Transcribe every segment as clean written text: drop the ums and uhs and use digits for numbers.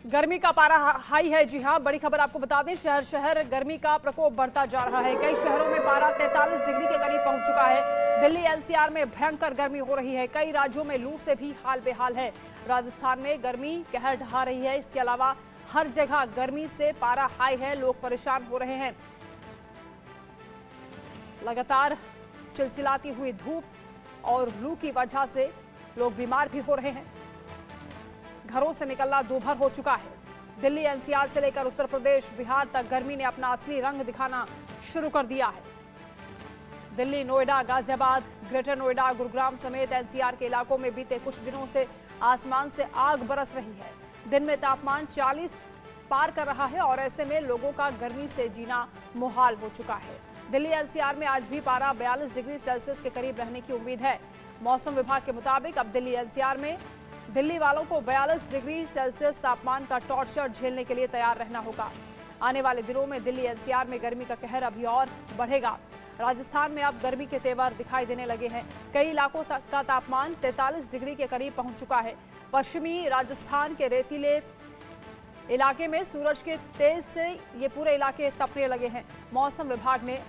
गर्मी का पारा हाई है। जी हां, बड़ी खबर आपको बता दें, शहर शहर गर्मी का प्रकोप बढ़ता जा रहा है। कई शहरों में पारा 43 डिग्री के करीब पहुंच चुका है। दिल्ली एनसीआर में भयंकर गर्मी हो रही है। कई राज्यों में लू से भी हाल बेहाल है। राजस्थान में गर्मी कहर ढा रही है। इसके अलावा हर जगह गर्मी से पारा हाई है, लोग परेशान हो रहे हैं। लगातार चिलचिलाती हुई धूप और लू की वजह से लोग बीमार भी हो रहे हैं। घरों से निकलना दूभर हो चुका है। दिल्ली एनसीआर से लेकर उत्तर प्रदेश, बिहार तक गर्मी ने अपना असली रंग दिखाना शुरू कर दिया है। दिल्ली, नोएडा, गाजियाबाद, ग्रेटर नोएडा, गुरुग्राम समेत एनसीआर के इलाकों में बीते कुछ दिनों से आसमान से आग बरस रही है। दिन में तापमान 40 पार कर रहा है और ऐसे में लोगों का गर्मी से जीना मुहाल हो चुका है। दिल्ली एनसीआर में आज भी पारा 42 डिग्री सेल्सियस के करीब रहने की उम्मीद है। मौसम विभाग के मुताबिक अब दिल्ली एनसीआर में दिल्ली वालों को 42 डिग्री सेल्सियस तापमान का टॉर्चर झेलने के लिए तैयार रहना होगा। आने वाले दिनों में दिल्ली एनसीआर में गर्मी का कहर अभी और बढ़ेगा। राजस्थान में अब गर्मी के तेवर दिखाई देने लगे हैं। कई इलाकों तक का तापमान 43 डिग्री के करीब पहुंच चुका है। पश्चिमी राजस्थान के रेतीले इलाके में सूरज के तेज से ये पूरे इलाके तपने लगे हैं। मौसम विभाग ने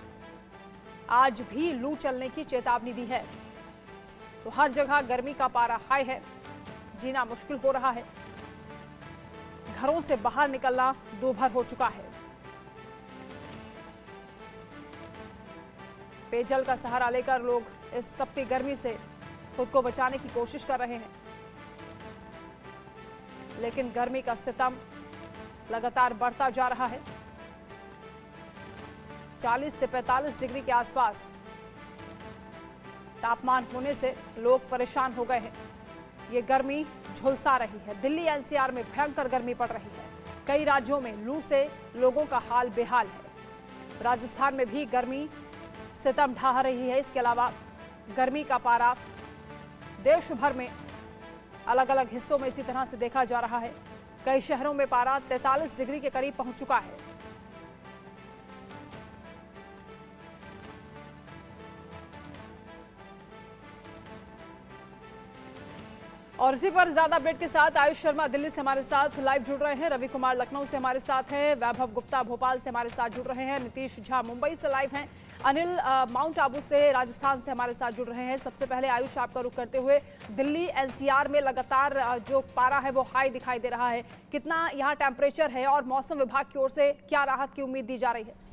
आज भी लू चलने की चेतावनी दी है। तो हर जगह गर्मी का पारा हाई है, जीना मुश्किल हो रहा है। घरों से बाहर निकलना दूभर हो चुका है। पेयजल का सहारा लेकर लोग इस तपती गर्मी से खुद को बचाने की कोशिश कर रहे हैं, लेकिन गर्मी का सितम लगातार बढ़ता जा रहा है। 40 से 45 डिग्री के आसपास तापमान होने से लोग परेशान हो गए हैं। ये गर्मी झुलसा रही है। दिल्ली एनसीआर में भयंकर गर्मी पड़ रही है। कई राज्यों में लू से लोगों का हाल बेहाल है। राजस्थान में भी गर्मी सितम ढा रही है। इसके अलावा गर्मी का पारा देश भर में अलग अलग हिस्सों में इसी तरह से देखा जा रहा है। कई शहरों में पारा 43 डिग्री के करीब पहुंच चुका है। और इसी पर ज्यादा अपडेट के साथ आयुष शर्मा दिल्ली से हमारे साथ लाइव जुड़ रहे हैं। रवि कुमार लखनऊ से हमारे साथ हैं। वैभव गुप्ता भोपाल से हमारे साथ जुड़ रहे हैं। नीतीश झा मुंबई से लाइव हैं। अनिल माउंट आबू से राजस्थान से हमारे साथ जुड़ रहे हैं। सबसे पहले आयुष, आपका रुख करते हुए, दिल्ली एनसीआर में लगातार जो पारा है वो हाई दिखाई दे रहा है। कितना यहाँ टेम्परेचर है और मौसम विभाग की ओर से क्या राहत की उम्मीद दी जा रही है?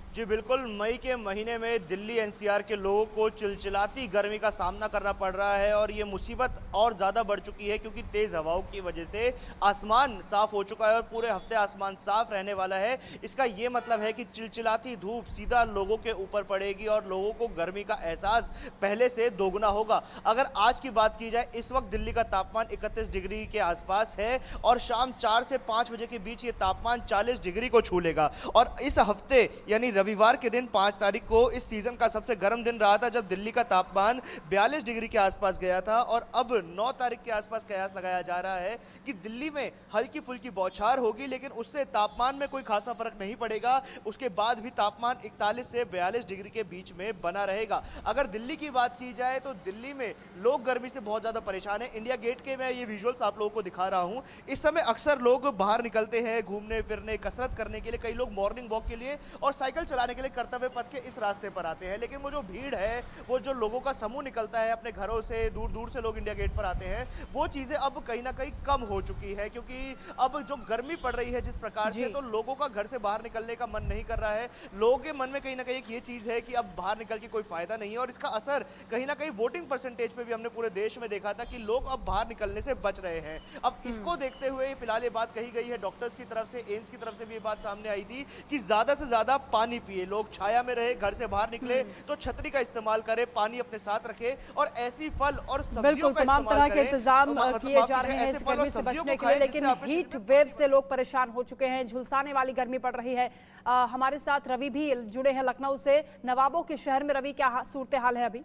जी बिल्कुल, मई के महीने में दिल्ली एनसीआर के लोगों को चिलचिलाती गर्मी का सामना करना पड़ रहा है और ये मुसीबत और ज़्यादा बढ़ चुकी है क्योंकि तेज़ हवाओं की वजह से आसमान साफ हो चुका है और पूरे हफ्ते आसमान साफ रहने वाला है। इसका ये मतलब है कि चिलचिलाती धूप सीधा लोगों के ऊपर पड़ेगी और लोगों को गर्मी का एहसास पहले से दोगुना होगा। अगर आज की बात की जाए, इस वक्त दिल्ली का तापमान 31 डिग्री के आसपास है और शाम 4 से 5 बजे के बीच ये तापमान 40 डिग्री को छू लेगा। और इस हफ्ते यानी रविवार के दिन 5 तारीख को इस सीजन का सबसे गर्म दिन रहा था जब दिल्ली का तापमान 42 डिग्री के आसपास गया था। और अब 9 तारीख के आसपास कयास लगाया जा रहा है कि दिल्ली में हल्की फुल्की बौछार होगी, लेकिन उससे तापमान में कोई खासा फर्क नहीं पड़ेगा। उसके बाद भी तापमान 41 से 42 डिग्री के बीच में बना रहेगा। अगर दिल्ली की बात की जाए तो दिल्ली में लोग गर्मी से बहुत ज्यादा परेशान है। इंडिया गेट के मैं ये विजुअल्स आप लोगों को दिखा रहा हूं। इस समय अक्सर लोग बाहर निकलते हैं घूमने फिरने, कसरत करने के लिए। कई लोग मॉर्निंग वॉक के लिए और साइकिल चलाने के लिए कर्तव्य पथ के इस रास्ते पर आते हैं। लेकिन वो जो भीड़ है, वो जो लोगों का समूह निकलता है अपने घरों से, दूर दूर से लोग इंडिया गेट पर आते हैं, वो चीजें अब कहीं ना कहीं कम हो चुकी है क्योंकि अब जो गर्मी पड़ रही है जिस प्रकार से, तो लोगों का घर से बाहर निकलने का मन नहीं कर रहा है। लोगों के मन में कहीं ना कहीं एक ये चीज है कि अब बाहर निकल के कोई फायदा नहीं है और इसका असर कहीं ना कहीं वोटिंग परसेंटेज पे भी हमने पूरे देश में देखा था कि लोग अब बाहर निकलने से बच रहे हैं। अब इसको देखते हुए फिलहाल ये बात कही गई है डॉक्टर्स की तरफ से, एम्स की तरफ से भी ये बात सामने आई थी कि ज्यादा से ज्यादा पानी पिए, लोग छाया में रहे, घर से बाहर निकले तो छतरी का इस्तेमाल करें, पानी अपने साथ रखें और ऐसी फल और सब्जियों का तमाम तरह के इंतजाम तो किए जा रहे हैं इस गर्मी से बचने के लिए। लेकिन हीट वेव से लोग परेशान हो चुके हैं, झुलसाने वाली गर्मी पड़ रही है। हमारे साथ रवि भी जुड़े हैं लखनऊ से। नवाबों के शहर में रवि, क्या सूरत हाल है अभी?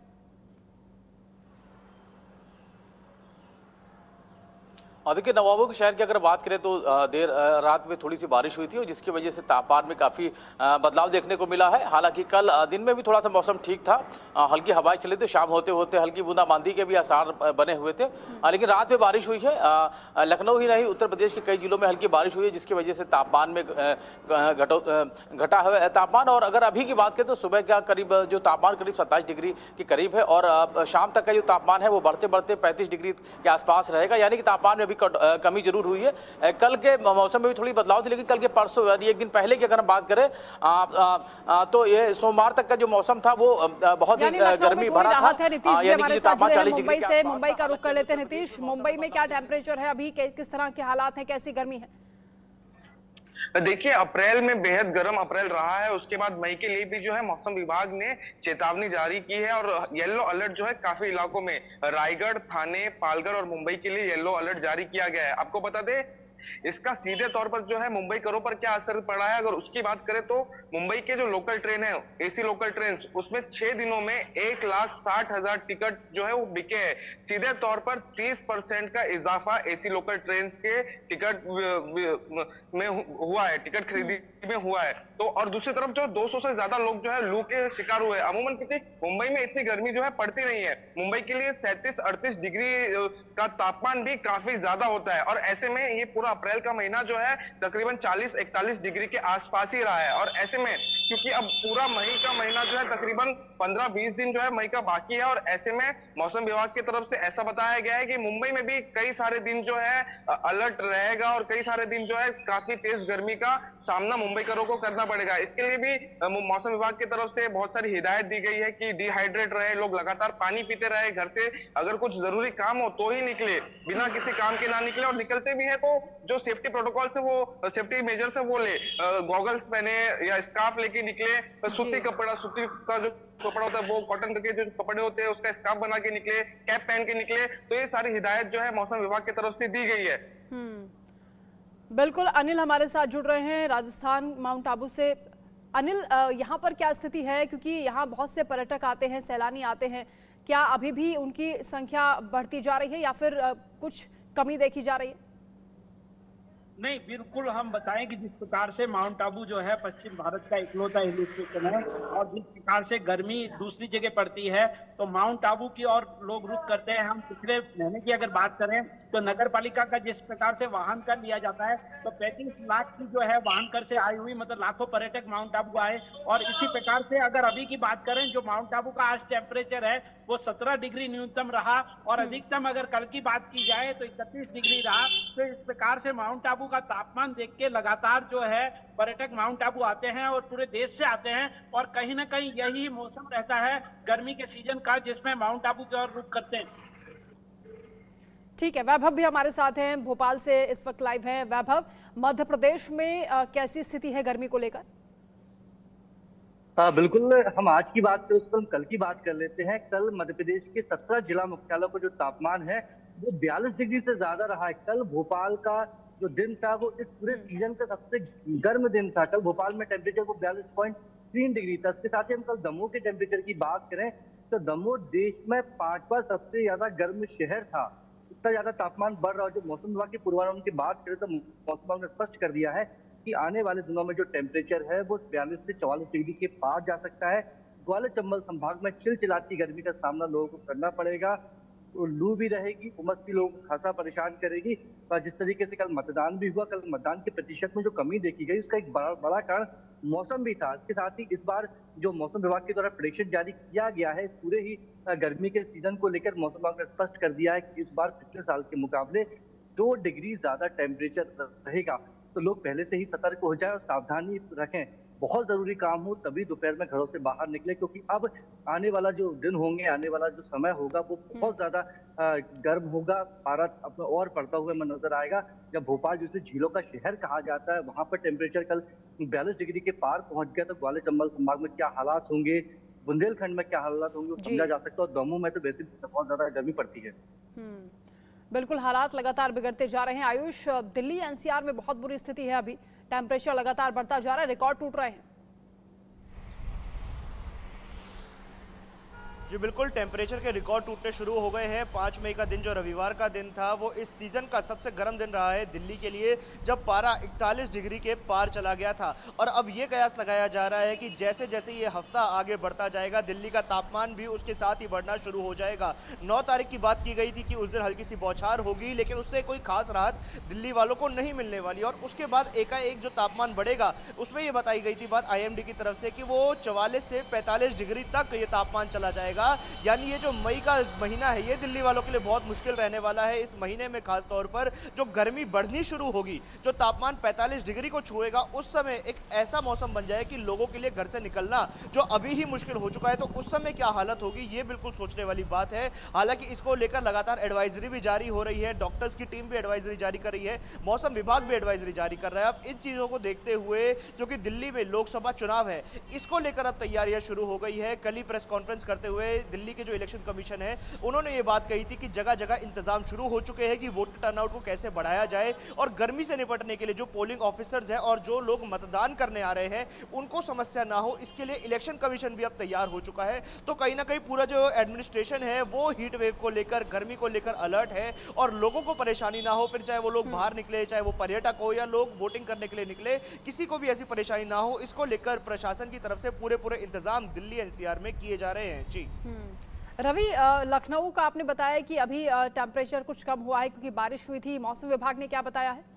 और देखिए नवाबों शहर की अगर बात करें तो देर रात में थोड़ी सी बारिश हुई थी और जिसकी वजह से तापमान में काफ़ी बदलाव देखने को मिला है। हालांकि कल दिन में भी थोड़ा सा मौसम ठीक था, हल्की हवाएं चली थी, शाम होते होते हल्की बूंदाबांदी के भी आसार बने हुए थे, लेकिन रात में बारिश हुई है। लखनऊ ही नहीं उत्तर प्रदेश के कई जिलों में हल्की बारिश हुई है जिसकी वजह से तापमान में घटा है तापमान। और अगर अभी की बात करें तो सुबह का करीब जो तापमान करीब 27 डिग्री के करीब है और शाम तक का जो तापमान है वो बढ़ते बढ़ते 35 डिग्री के आसपास रहेगा, यानी कि तापमान में कमी जरूर हुई है। कल के मौसम में भी थोड़ी बदलाव थी, लेकिन कल के परसों यानी एक दिन पहले की अगर हम बात करें तो ये सोमवार तक का जो मौसम था वो बहुत ही गर्मी भरा था। मुंबई का रुख कर लेते हैं नीतीश, मुंबई में क्या टेम्परेचर है अभी, किस तरह के हालात हैं, कैसी गर्मी है? देखिए अप्रैल में बेहद गर्म अप्रैल रहा है, उसके बाद मई के लिए भी जो है मौसम विभाग ने चेतावनी जारी की है और येलो अलर्ट जो है काफी इलाकों में रायगढ़, थाने, पालघर और मुंबई के लिए येलो अलर्ट जारी किया गया है। आपको बता दें इसका सीधे तौर पर जो है मुंबई करों पर क्या असर पड़ा है, अगर उसकी बात करें तो मुंबई के जो लोकल ट्रेन है एसी लोकल ट्रेन उसमें 6 दिनों में 1,60,000 टिकट जो है वो बिके हैं। सीधे तौर पर 30% का इजाफा एसी लोकल ट्रेन के टिकट में हुआ है, टिकट खरीदी में हुआ है। तो और दूसरी तरफ जो 200 से ज्यादा लोग जो है लू के शिकार हुए। अमूमन कितनी मुंबई में इतनी गर्मी जो है पड़ती नहीं है, मुंबई के लिए 37-38 डिग्री का तापमान भी काफी ज्यादा होता है और ऐसे में ये पूरा अप्रैल का महीना जो है तकरीबन 40-41 डिग्री के आसपास ही रहा है। और ऐसे में क्योंकि अब पूरा मई का महीना जो है तकरीबन 15-20 दिन जो है मई का बाकी है और ऐसे में मौसम विभाग की तरफ से ऐसा बताया गया है कि मुंबई में भी कई सारे दिन जो है अलर्ट रहेगा और कई सारे दिन जो है काफी तेज गर्मी का सामना मुंबई करों को करना पड़ेगा। इसके लिए भी मौसम विभाग की तरफ से बहुत सारी हिदायत दी गई है कि डिहाइड्रेट रहे, लोग लगातार पानी पीते रहे, घर से अगर कुछ जरूरी काम हो तो ही निकले, बिना किसी काम के ना निकले और निकलते भी है तो जो सेफ्टी प्रोटोकॉल से वो सेफ्टी मेजर से वो ले, गॉगल्स पहने या स्कार्फ लेके निकले, सूती कपड़ा, सूती का जो कपड़ा होता है वो कॉटन के जो कपड़े होते हैं उसका स्कार्फ बना के निकले, कैप पहन के निकले। तो ये सारी हिदायत जो है मौसम विभाग की तरफ से दी गई है। बिल्कुल, अनिल हमारे साथ जुड़ रहे हैं राजस्थान माउंट आबू से। अनिल, यहाँ पर क्या स्थिति है, क्योंकि यहाँ बहुत से पर्यटक आते हैं, सैलानी आते हैं, क्या अभी भी उनकी संख्या बढ़ती जा रही है या फिर कुछ कमी देखी जा रही है? नहीं, बिल्कुल हम बताएं कि जिस प्रकार से माउंट आबू जो है पश्चिम भारत का इकलौता हिल स्टेशन है और जिस प्रकार से गर्मी दूसरी जगह पड़ती है तो माउंट आबू की और लोग रुख करते हैं। हम पिछले महीने की अगर बात करें तो नगर पालिका का जिस प्रकार से वाहन कर लिया जाता है तो 35 लाख की जो है वाहन कर से आई हुई मतलब लाखों पर्यटक माउंट आबू आए। और इसी प्रकार से अगर अभी की बात करें जो माउंट आबू का आज टेम्परेचर है वो 17 डिग्री न्यूनतम रहा और अधिकतम अगर कल की बात की जाए तो 31 डिग्री रहा। तो इस प्रकार से माउंट आबू का तापमान देख के लगातार जो है पर्यटक माउंट आबू आते हैं और पूरे देश से आते हैं और कहीं ना कहीं यही मौसम रहता है गर्मी के सीजन का जिसमें माउंट आबू की ओर रुख करते हैं। ठीक है, वैभव भी हमारे साथ हैं, भोपाल से इस वक्त लाइव हैं। वैभव, मध्य प्रदेश में कैसी स्थिति है गर्मी को लेकर? बिल्कुल, हम आज की बात करें उसको हम कल की बात कर लेते हैं। कल मध्य प्रदेश के 17 जिला मुख्यालयों का जो तापमान है वो 42 डिग्री से ज्यादा रहा है। कल भोपाल का जो दिन था वो इस पूरे सीजन का सबसे गर्म दिन था। कल भोपाल में टेम्परेचर वो 42.3 डिग्री था। इसके साथ ही हम कल दमोह के टेम्परेचर की बात करें तो दमोह देश में 5वां सबसे ज्यादा गर्म शहर था। इतना ज्यादा तापमान बढ़ रहा है। जो मौसम विभाग के पूर्वानुमान की बात करें तो मौसम विभाग ने स्पष्ट कर दिया है कि आने वाले दिनों में जो टेम्परेचर है वो 42 से 44 डिग्री के पार जा सकता है। ग्वालियर चंबल संभाग में चिलचिलाती गर्मी का सामना लोगों को करना पड़ेगा। तो लू भी रहेगी, उमस भी लोगों को खासा परेशान करेगी। और जिस तरीके से कल मतदान भी हुआ, कल मतदान के प्रतिशत में जो कमी देखी गई उसका एक बड़ा कारण मौसम भी था। इसके साथ ही इस बार जो मौसम विभाग के द्वारा प्रेडिक्शन जारी किया गया है पूरे ही गर्मी के सीजन को लेकर मौसम विभाग ने स्पष्ट कर दिया है कि इस बार पिछले साल के मुकाबले 2 डिग्री ज्यादा टेम्परेचर रहेगा। तो लोग पहले से ही सतर्क हो जाए और सावधानी रखें। बहुत जरूरी काम हो तभी दोपहर में घरों से बाहर निकले, क्योंकि अब आने वाला जो दिन होंगे, आने वाला जो समय होगा वो बहुत ज्यादा गर्म होगा। पारा अपना और बढ़ता हुआ में नजर आएगा। जब भोपाल जिसे झीलों का शहर कहा जाता है वहां पर टेम्परेचर कल 42 डिग्री के पार पहुंच गया तो ग्वालियर चंबल संभाग में क्या हालात होंगे, बुंदेलखंड में क्या हालात होंगे वो समझा जा सकता है। और दमोह में तो वैसे बहुत ज्यादा गर्मी पड़ती है। बिल्कुल, हालात लगातार बिगड़ते जा रहे हैं। आयुष, दिल्ली एनसीआर में बहुत बुरी स्थिति है, अभी टेम्परेचर लगातार बढ़ता जा रहा है, रिकॉर्ड टूट रहे हैं। जी बिल्कुल, टेम्परेचर के रिकॉर्ड टूटने शुरू हो गए हैं। 5 मई का दिन जो रविवार का दिन था वो इस सीज़न का सबसे गर्म दिन रहा है दिल्ली के लिए, जब पारा 41 डिग्री के पार चला गया था। और अब ये कयास लगाया जा रहा है कि जैसे जैसे ये हफ्ता आगे बढ़ता जाएगा दिल्ली का तापमान भी उसके साथ ही बढ़ना शुरू हो जाएगा। 9 तारीख की बात की गई थी कि उस दिन हल्की सी बौछार होगी, लेकिन उससे कोई खास राहत दिल्ली वालों को नहीं मिलने वाली। और उसके बाद एकाएक जो तापमान बढ़ेगा उसमें ये बताई गई थी बात IMD की तरफ से कि वो 44 से 45 डिग्री तक ये तापमान चला जाएगा। यानी ये जो मई का महीना है ये दिल्ली वालों के लिए बहुत मुश्किल रहने वाला है। इस महीने में खास तौर पर जो गर्मी बढ़नी शुरू होगी, जो तापमान 45 डिग्री को छुएगा, उस समय एक ऐसा मौसम बन जाए कि लोगों के लिए घर से निकलना जो अभी ही मुश्किल हो चुका है, तो उस समय क्या हालत होगी ये बिल्कुल सोचने वाली बात है। हालांकि इसको लेकर लगातार एडवाइजरी भी जारी हो रही है, डॉक्टर्स की टीम भी एडवाइजरी जारी कर रही है, मौसम विभाग भी एडवाइजरी जारी कर रहा है। अब इन चीजों को देखते हुए क्योंकि दिल्ली में लोकसभा चुनाव है, इसको लेकर अब तैयारियां शुरू हो गई है। कल ही प्रेस कॉन्फ्रेंस करते हुए दिल्ली के जो इलेक्शन कमीशन है उन्होंने ये बात कही थी कि जगह जगह इंतजाम शुरू हो चुके हैं कि वोटर टर्नआउट को कैसे बढ़ाया जाए और गर्मी से निपटने के लिए जो पोलिंग ऑफिसर्स हैं और जो लोग मतदान करने आ रहे हैं उनको समस्या ना हो, इसके लिए इलेक्शन कमीशन भी अब तैयार हो चुका है। तो कहीं ना कहीं पूरा जो एडमिनिस्ट्रेशन है वो हीट वेव को लेकर, गर्मी को लेकर अलर्ट है और लोगों को परेशानी ना हो, फिर चाहे वो लोग बाहर निकले, चाहे वो पर्यटक हो या लोग वोटिंग करने के लिए निकले, किसी को भी ऐसी परेशानी ना हो, इसको लेकर प्रशासन की तरफ से पूरे इंतजाम दिल्ली NCR में किए जा रहे हैं। जी रवि, लखनऊ का आपने बताया कि अभी टेम्परेचर कुछ कम हुआ है क्योंकि बारिश हुई थी, मौसम विभाग ने क्या बताया है?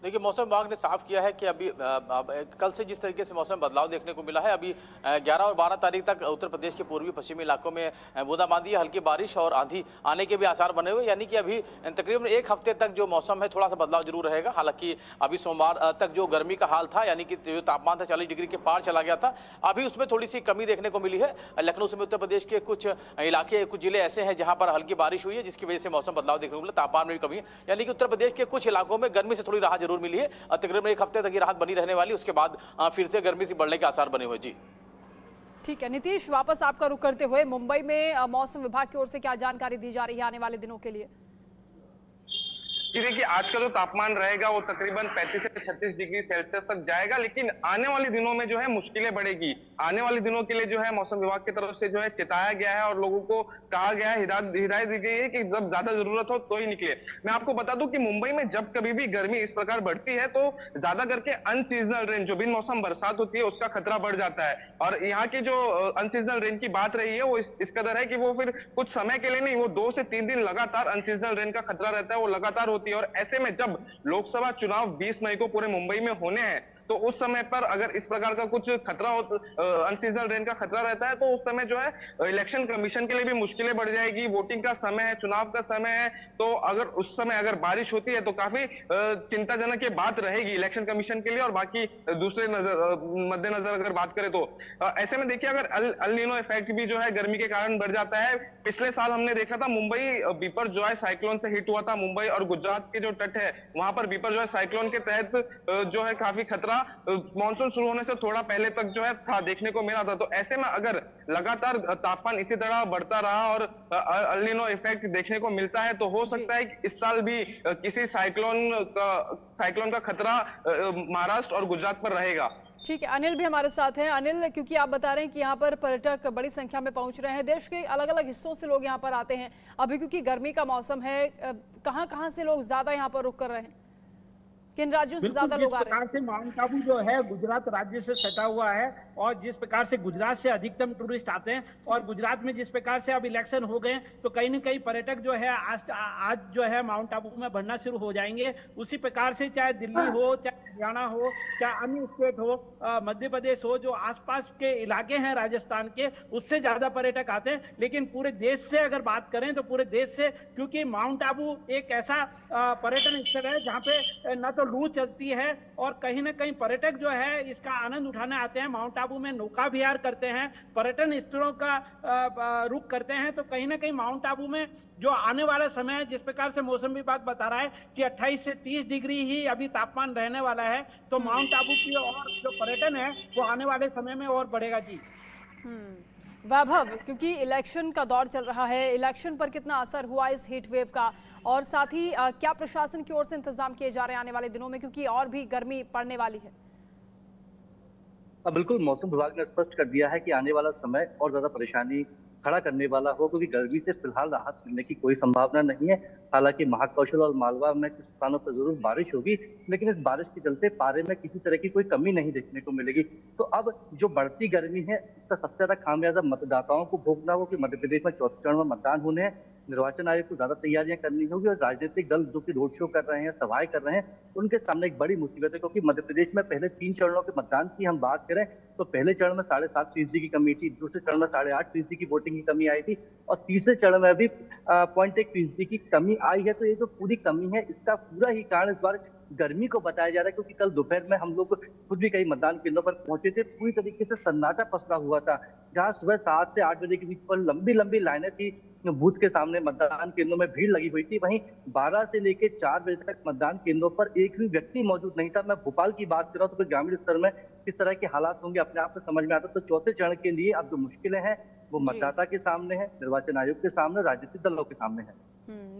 देखिए, मौसम विभाग ने साफ किया है कि अभी कल से जिस तरीके से मौसम बदलाव देखने को मिला है, अभी 11 और 12 तारीख तक उत्तर प्रदेश के पूर्वी पश्चिमी इलाकों में बूंदाबांदी, हल्की बारिश और आंधी आने के भी आसार बने हुए, यानी कि अभी तकरीबन एक हफ्ते तक जो मौसम है थोड़ा सा बदलाव जरूर रहेगा। हालांकि अभी सोमवार तक जो गर्मी का हाल था, यानी कि जो तापमान था 40 डिग्री के पार चला गया था, अभी उसमें थोड़ी सी कमी देखने को मिली है। लखनऊ समेत उत्तर प्रदेश के कुछ इलाके, कुछ जिले ऐसे हैं जहां पर हल्की बारिश हुई है, जिसकी वजह से मौसम बदलाव देखने को मिला, तापमान में भी कमी, यानी कि उत्तर प्रदेश के कुछ इलाकों में गर्मी से थोड़ी राहत जरूर मिली है। तकरीबन एक हफ्ते तक ये राहत बनी रहने वाली, उसके बाद फिर से गर्मी से बढ़ने के आसार बने हुए। जी ठीक है नीतीश, वापस आपका रुख करते हुए मुंबई में मौसम विभाग की ओर से क्या जानकारी दी जा रही है आने वाले दिनों के लिए? जी देखिए, आज का जो तापमान रहेगा वो तकरीबन 35 से 36 डिग्री सेल्सियस तक जाएगा, लेकिन आने वाले दिनों में जो है मुश्किलें बढ़ेगी। आने वाले दिनों के लिए जो है मौसम विभाग की तरफ से जो है चेताया गया है और लोगों को कहा गया है, हिदायत दी गई है कि जब ज्यादा जरूरत हो तो ही निकले। मैं आपको बता दूं कि मुंबई में जब कभी भी गर्मी इस प्रकार बढ़ती है तो ज्यादा करके अनसीजनल रेन, जो बिन मौसम बरसात होती है, उसका खतरा बढ़ जाता है। और यहाँ की जो अनसीजनल रेन की बात रही है वो इस कदर है कि वो फिर कुछ समय के लिए नहीं, वो 2 से 3 दिन लगातार अनसीजनल रेन का खतरा रहता है, वो लगातार होती है। और ऐसे में जब लोकसभा चुनाव 20 मई को पूरे मुंबई में होने हैं, तो उस समय पर अगर इस प्रकार का कुछ खतरा हो, अनसीजनल रेन का खतरा रहता है, तो उस समय जो है इलेक्शन कमीशन के लिए भी मुश्किलें बढ़ जाएगी। वोटिंग का समय है, चुनाव का समय है, तो अगर उस समय अगर बारिश होती है तो काफी चिंताजनक ये बात रहेगी इलेक्शन कमीशन के लिए। और बाकी दूसरे मद्देनजर अगर बात करें तो ऐसे में देखिए, अगर अल नीनो इफेक्ट भी जो है गर्मी के कारण बढ़ जाता है। पिछले साल हमने देखा था मुंबई बिपरजॉय साइक्लोन से हिट हुआ था। मुंबई और गुजरात के जो तट है वहां पर बिपरजॉय साइक्लोन के तहत जो है काफी खतरा मॉनसून शुरू होने से थोड़ा पहले तक जो है था, देखने को मिला था। तो ऐसे में अगर लगातार तापमान इसी तरह बढ़ता रहा और अल नीनो इफेक्ट देखने को मिलता है, तो हो सकता है कि इस साल भी किसी साइक्लोन का खतरा महाराष्ट्र और गुजरात पर रहेगा। ठीक है, अनिल भी हमारे साथ हैं। अनिल, क्योंकि आप बता रहे हैं कि यहाँ पर पर्यटक बड़ी संख्या में पहुंच रहे हैं, देश के अलग अलग हिस्सों से लोग यहाँ पर आते हैं, अभी क्योंकि गर्मी का मौसम है, कहाँ से लोग ज्यादा यहाँ पर रुक कर रहे हैं, किन राज्यों से ज्यादा लोग आ रहे हैं? जिस प्रकार से माउंट आबू जो है गुजरात राज्य से सटा हुआ है और जिस प्रकार से गुजरात से अधिकतम टूरिस्ट आते हैं और गुजरात में जिस प्रकार से अब इलेक्शन हो गए तो कहीं न कहीं पर्यटक जो है आज जो है माउंट आबू में बढ़ना शुरू हो जाएंगे। उसी प्रकार से चाहे दिल्ली हो, चाहे हरियाणा हो, चाहे अन्य स्टेट हो, मध्य प्रदेश हो, जो आसपास के इलाके हैं राजस्थान के, उससे ज्यादा पर्यटक आते हैं। लेकिन पूरे देश से अगर बात करें तो पूरे देश से, क्योंकि माउंट आबू एक ऐसा पर्यटन स्थल है जहाँ पे न तो लू चलती है और कहीं ना कहीं पर्यटक जो है इसका आनंद उठाने आते हैं। माउंट आबू में नौका विहार करते हैं, पर्यटन स्थलों का रुख करते हैं। तो कहीं ना कहीं माउंट आबू में जो आने वाला समय है, जिस प्रकार से मौसम विभाग बता रहा है कि 28 से 30 डिग्री ही अभी तापमान रहने वाला है, तो माउंट आबू की और जो पर्यटन है वो आने वाले समय में और बढ़ेगा। जी वैभव, क्योंकि इलेक्शन का दौर चल रहा है, इलेक्शन पर कितना असर हुआ इस हीट वेव का, और साथ ही क्या प्रशासन की ओर से इंतजाम किए जा रहे हैं आने वाले दिनों में, क्योंकि और भी गर्मी पड़ने वाली है? बिल्कुल, मौसम विभाग ने स्पष्ट कर दिया है कि आने वाला समय और ज्यादा परेशानी खड़ा करने वाला हो, क्योंकि गर्मी से फिलहाल राहत मिलने की कोई संभावना नहीं है। हालांकि महाकौशल और मालवा में कुछ स्थानों पर जरूर बारिश होगी, लेकिन इस बारिश के चलते पारे में किसी तरह की कोई कमी नहीं देखने को मिलेगी। तो अब जो बढ़ती गर्मी है, इसका सबसे ज्यादा खामियाजा मतदाताओं को भोगना हो कि मध्य प्रदेश में चौथे चरण में मतदान होने हैं। निर्वाचन आयोग को ज्यादा तैयारियां करनी होगी, और राजनीतिक दल जो कि रोड शो कर रहे हैं, सभाएं कर रहे हैं, उनके सामने एक बड़ी मुसीबत है, क्योंकि मध्य प्रदेश में पहले 3 चरणों के मतदान की हम बात करें तो पहले चरण में 7.5% की कमी थी, दूसरे चरण में 8.5% की वोटिंग की कमी आई थी, और तीसरे चरण में भी 0.1% की कमी आई है। तो ये जो पूरी कमी है, इसका पूरा ही कारण इस बार गर्मी को बताया जा रहा है, क्योंकि कल दोपहर में हम लोग खुद भी कई मतदान केंद्रों पर पहुंचे थे। पूरी तरीके से सन्नाटा पसरा हुआ था, जहां सुबह 7 से 8 बजे के बीच पर लंबी लंबी लाइनें थी, बूथ के सामने मतदान केंद्रों में भीड़ लगी हुई थी। वहीं 12 से लेकर 4 बजे तक मतदान केंद्रों पर एक भी व्यक्ति मौजूद नहीं था। मैं भोपाल की बात कर रहा हूं, तो फिर ग्रामीण स्तर में किस तरह के हालात होंगे अपने आप में समझ में आता है। तो चौथे चरण के लिए अब जो मुश्किलें हैं वो मतदाता के सामने है, निर्वाचन आयोग के सामने, राजनीतिक दलों के सामने है।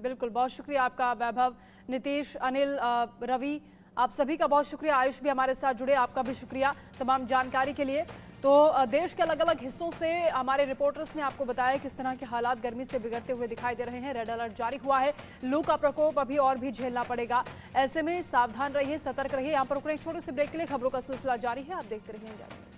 बिल्कुल, बहुत शुक्रिया आपका वैभव, नीतीश, अनिल, रवि, आप सभी का बहुत शुक्रिया। आयुष भी हमारे साथ जुड़े, आपका भी शुक्रिया तमाम जानकारी के लिए। तो देश के अलग अलग हिस्सों से हमारे रिपोर्टर्स ने आपको बताया किस तरह के हालात गर्मी से बिगड़ते हुए दिखाई दे रहे हैं। रेड अलर्ट जारी हुआ है, लू का प्रकोप अभी और भी झेलना पड़ेगा। ऐसे में सावधान रहिए, सतर्क रहिए। यहाँ पर रुकने एक छोटे से ब्रेक के लिए खबरों का सिलसिला जारी है, आप देखते रहिए।